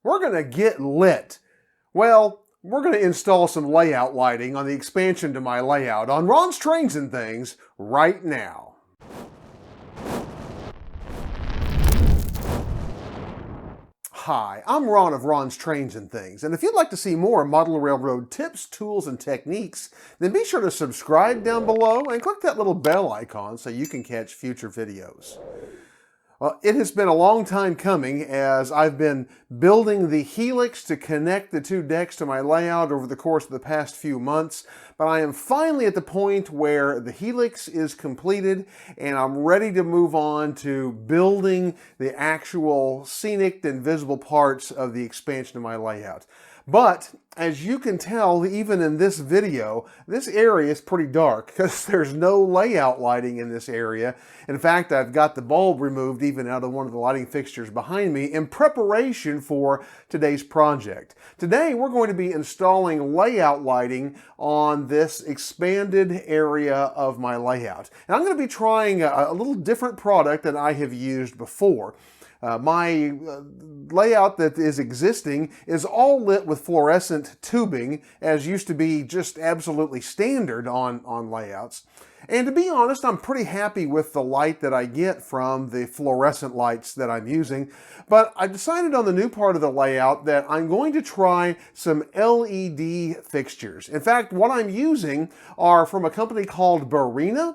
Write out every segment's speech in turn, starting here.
We're going to get lit. Well, we're going to install some layout lighting on the expansion to my layout on Ron's Trains and Things right now. Hi, I'm Ron of Ron's Trains and Things, and if you'd like to see more model railroad tips, tools, and techniques, then be sure to subscribe down below and click that little bell icon so you can catch future videos. Well, it has been a long time coming as I've been building the helix to connect the two decks to my layout over the course of the past few months, but I am finally at the point where the helix is completed and I'm ready to move on to building the actual scenic and visible parts of the expansion of my layout. But as you can tell, even in this video, this area is pretty dark because there's no layout lighting in this area. In fact, I've got the bulb removed even out of one of the lighting fixtures behind me in preparation for today's project. Today, we're going to be installing layout lighting on this expanded area of my layout. And I'm going to be trying a little different product than I have used before. My layout that is existing is all lit with fluorescent tubing, as used to be just absolutely standard on layouts. And to be honest, I'm pretty happy with the light that I get from the fluorescent lights that I'm using. But I decided on the new part of the layout that I'm going to try some LED fixtures. In fact, what I'm using are from a company called Bararina.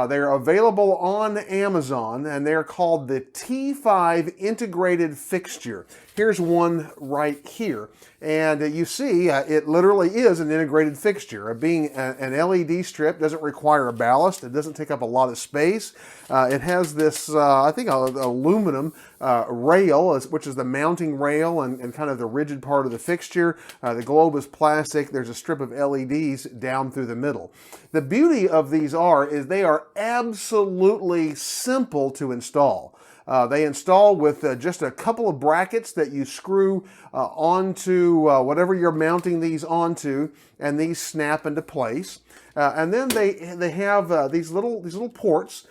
They're available on Amazon, and they're called the T5 Integrated Fixture. Here's one right here. And you see, it literally is an integrated fixture. Being an LED strip doesn't require a ballast. It doesn't take up a lot of space. It has this, I think, aluminum rail, which is the mounting rail and kind of the rigid part of the fixture. The globe is plastic. There's a strip of LEDs down through the middle. The beauty of these is they are absolutely simple to install. They install with just a couple of brackets that you screw onto whatever you're mounting these onto, and these snap into place. And then they have these little ports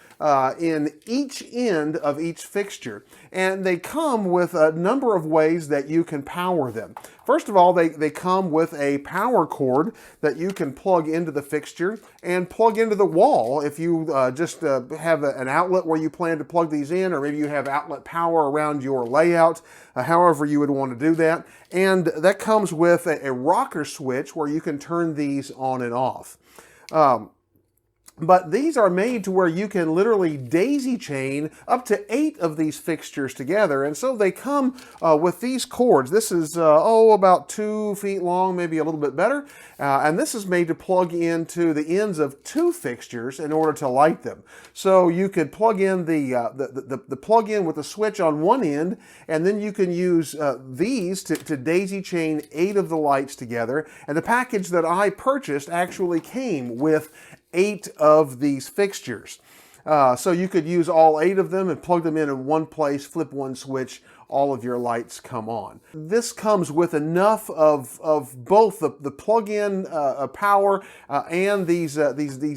in each end of each fixture, and they come with a number of ways that you can power them. First of all, they come with a power cord that you can plug into the fixture and plug into the wall if you just have an outlet where you plan to plug these in, or maybe you have outlet power around your layout, however you would want to do that. And that comes with a rocker switch where you can turn these on and off. But these are made to where you can literally daisy chain up to 8 of these fixtures together. And so they come with these cords. This is, about 2 feet long, maybe a little bit better. And this is made to plug into the ends of 2 fixtures in order to light them. So you could plug in the plug-in with the switch on one end, and then you can use these to daisy chain 8 of the lights together. And the package that I purchased actually came with 8 of these fixtures. So you could use all 8 of them and plug them in one place, flip one switch, all of your lights come on. This comes with enough of both the plug-in power and these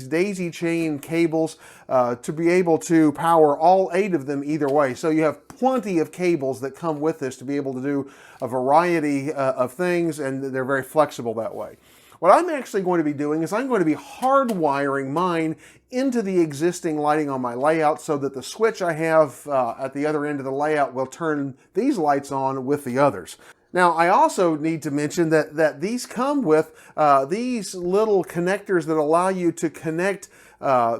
daisy chain cables to be able to power all 8 of them either way. So you have plenty of cables that come with this to be able to do a variety of things, and they're very flexible that way. What I'm actually going to be doing is I'm going to be hardwiring mine into the existing lighting on my layout so that the switch I have at the other end of the layout will turn these lights on with the others. Now, I also need to mention that these come with these little connectors that allow you to connect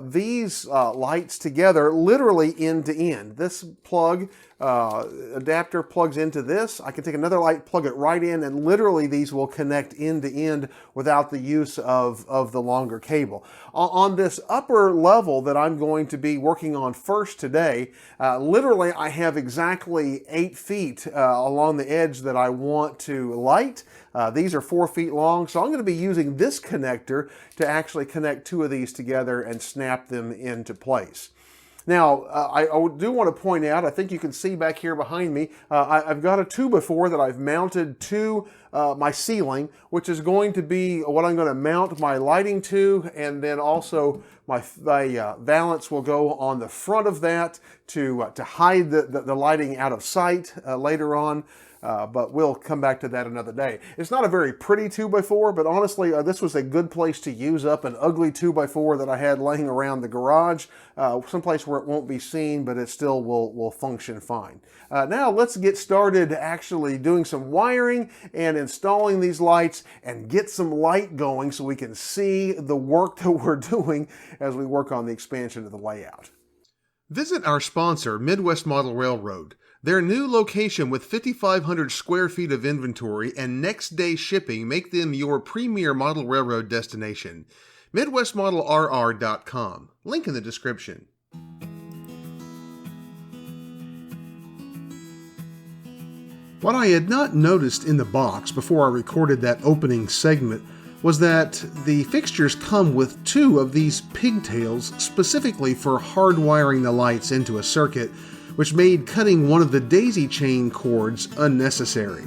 these lights together literally end to end. This plug adapter plugs into this. I can take another light, plug it right in, and literally these will connect end to end without the use of the longer cable. On this upper level that I'm going to be working on first today, literally I have exactly 8 feet along the edge that I want to light. These are 4 feet long, so I'm going to be using this connector to actually connect 2 of these together and snap them into place. Now, I do want to point out, I think you can see back here behind me, I've got a 2x4 that I've mounted to my ceiling, which is going to be what I'm going to mount my lighting to, and then also my valance will go on the front of that to hide the lighting out of sight later on. but we'll come back to that another day. It's not a very pretty 2x4, but honestly, this was a good place to use up an ugly 2x4 that I had laying around the garage, someplace where it won't be seen, but it still will function fine. Now let's get started actually doing some wiring and installing these lights and get some light going so we can see the work that we're doing as we work on the expansion of the layout. Visit our sponsor, Midwest Model Railroad. Their new location with 5,500 square feet of inventory and next day shipping make them your premier model railroad destination. MidwestModelRR.com. Link in the description. What I had not noticed in the box before I recorded that opening segment was that the fixtures come with 2 of these pigtails specifically for hardwiring the lights into a circuit, which made cutting one of the daisy chain cords unnecessary.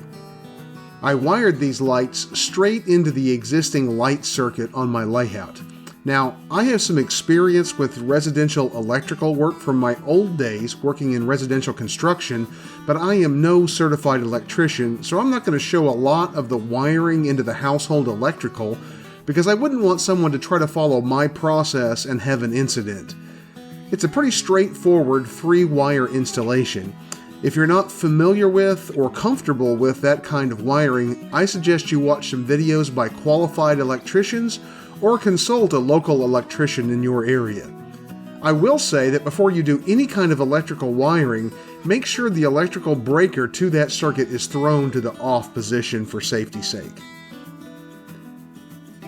I wired these lights straight into the existing light circuit on my layout. Now, I have some experience with residential electrical work from my old days working in residential construction, but I am no certified electrician, so I'm not going to show a lot of the wiring into the household electrical because I wouldn't want someone to try to follow my process and have an incident. It's a pretty straightforward 3-wire installation. If you're not familiar with or comfortable with that kind of wiring, I suggest you watch some videos by qualified electricians or consult a local electrician in your area. I will say that before you do any kind of electrical wiring, make sure the electrical breaker to that circuit is thrown to the off position for safety's sake.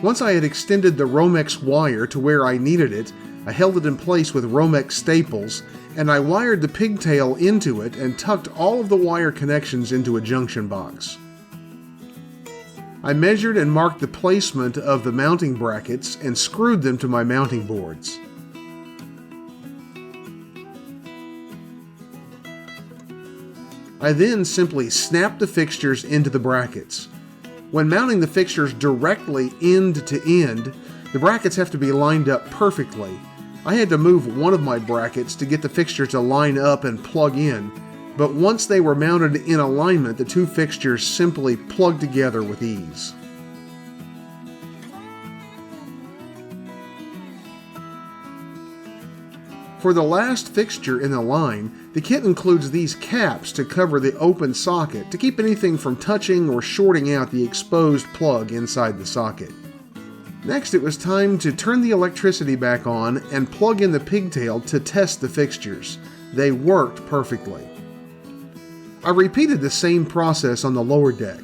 Once I had extended the Romex wire to where I needed it, I held it in place with Romex staples, and I wired the pigtail into it and tucked all of the wire connections into a junction box. I measured and marked the placement of the mounting brackets and screwed them to my mounting boards. I then simply snapped the fixtures into the brackets. When mounting the fixtures directly end to end, the brackets have to be lined up perfectly. I had to move one of my brackets to get the fixture to line up and plug in, but once they were mounted in alignment, the 2 fixtures simply plugged together with ease. For the last fixture in the line, the kit includes these caps to cover the open socket to keep anything from touching or shorting out the exposed plug inside the socket. Next, it was time to turn the electricity back on and plug in the pigtail to test the fixtures. They worked perfectly. I repeated the same process on the lower deck.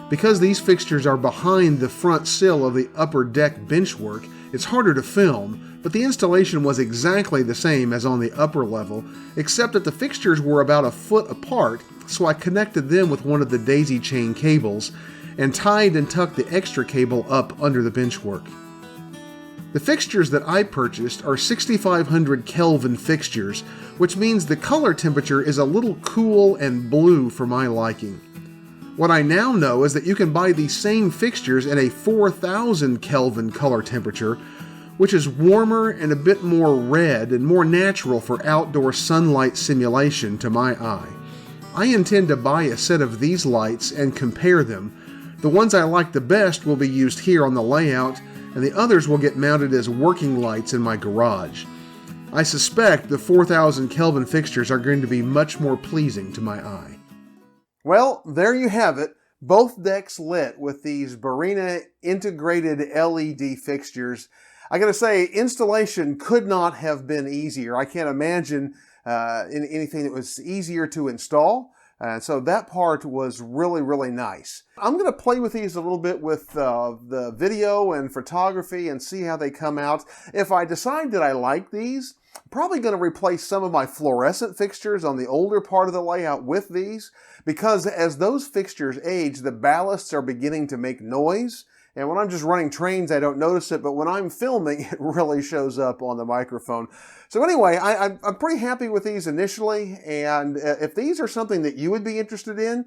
Because these fixtures are behind the front sill of the upper deck benchwork, it's harder to film, but the installation was exactly the same as on the upper level, except that the fixtures were about a foot apart, so I connected them with one of the daisy chain cables and tied and tucked the extra cable up under the benchwork. The fixtures that I purchased are 6,500 Kelvin fixtures, which means the color temperature is a little cool and blue for my liking. What I now know is that you can buy these same fixtures at a 4,000 Kelvin color temperature, which is warmer and a bit more red and more natural for outdoor sunlight simulation to my eye. I intend to buy a set of these lights and compare them. The ones I like the best will be used here on the layout, and the others will get mounted as working lights in my garage. I suspect the 4,000 Kelvin fixtures are going to be much more pleasing to my eye. Well, there you have it. Both decks lit with these Bararina integrated LED fixtures. I gotta say, installation could not have been easier. I can't imagine anything that was easier to install. So that part was really, really nice. I'm going to play with these a little bit with the video and photography and see how they come out. If I decide that I like these, I'm probably going to replace some of my fluorescent fixtures on the older part of the layout with these, because as those fixtures age, the ballasts are beginning to make noise. And when I'm just running trains, I don't notice it, but when I'm filming, it really shows up on the microphone. So anyway, I'm pretty happy with these initially, and if these are something that you would be interested in,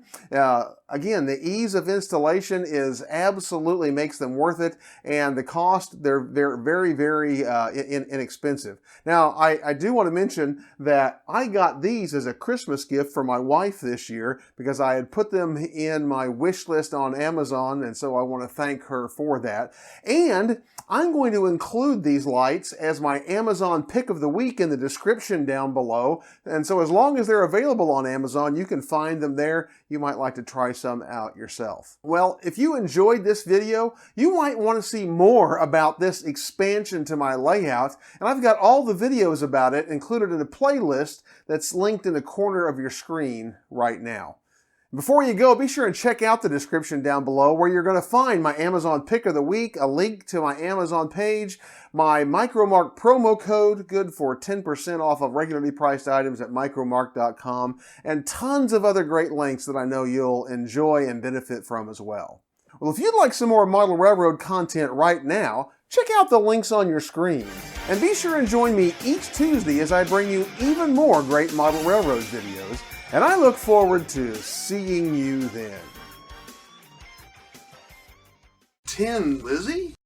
Again, the ease of installation is absolutely makes them worth it, and the cost, they're very, very inexpensive. Now, I do want to mention that I got these as a Christmas gift for my wife this year because I had put them in my wish list on Amazon, and so I want to thank her for that. And I'm going to include these lights as my Amazon pick of the week in the description down below, and so as long as they're available on Amazon, you can find them there. You might like to try some out yourself. Well, if you enjoyed this video, you might want to see more about this expansion to my layout, and I've got all the videos about it included in a playlist that's linked in the corner of your screen right now. Before you go, be sure and check out the description down below where you're going to find my Amazon pick of the week, a link to my Amazon page, my Micromark promo code, good for 10% off of regularly priced items at micromark.com, and tons of other great links that I know you'll enjoy and benefit from as well. Well, if you'd like some more Model Railroad content right now, check out the links on your screen. And be sure and join me each Tuesday as I bring you even more great Model Railroad videos. And I look forward to seeing you then. 10, Lizzie?